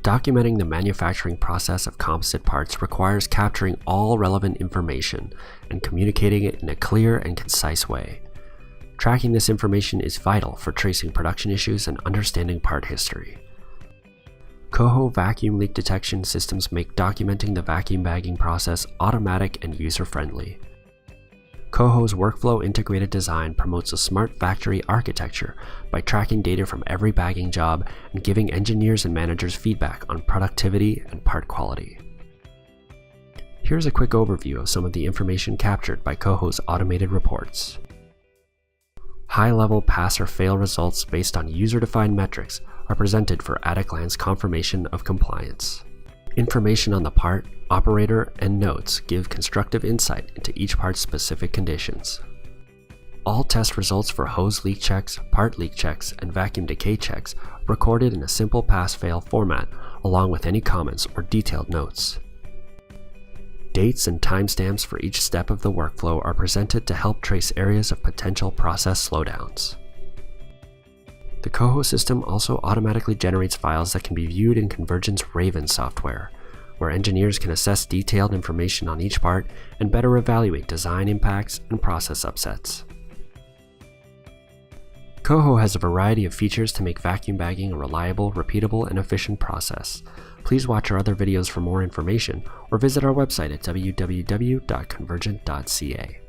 Documenting the manufacturing process of composite parts requires capturing all relevant information and communicating it in a clear and concise way. Tracking this information is vital for tracing production issues and understanding part history. COHO vacuum leak detection systems make documenting the vacuum bagging process automatic and user-friendly. COHO's workflow integrated design promotes a smart factory architecture by tracking data from every bagging job and giving engineers and managers feedback on productivity and part quality. Here's a quick overview of some of the information captured by COHO's automated reports. High-level pass or fail results based on user-defined metrics are presented for at-a-glance confirmation of compliance. Information on the part, operator, and notes give constructive insight into each part's specific conditions. All test results for hose leak checks, part leak checks, and vacuum decay checks are recorded in a simple pass-fail format, along with any comments or detailed notes. Dates and timestamps for each step of the workflow are presented to help trace areas of potential process slowdowns. The COHO system also automatically generates files that can be viewed in Convergent's Raven software, where engineers can assess detailed information on each part and better evaluate design impacts and process upsets. COHO has a variety of features to make vacuum bagging a reliable, repeatable, and efficient process. Please watch our other videos for more information or visit our website at www.convergent.ca.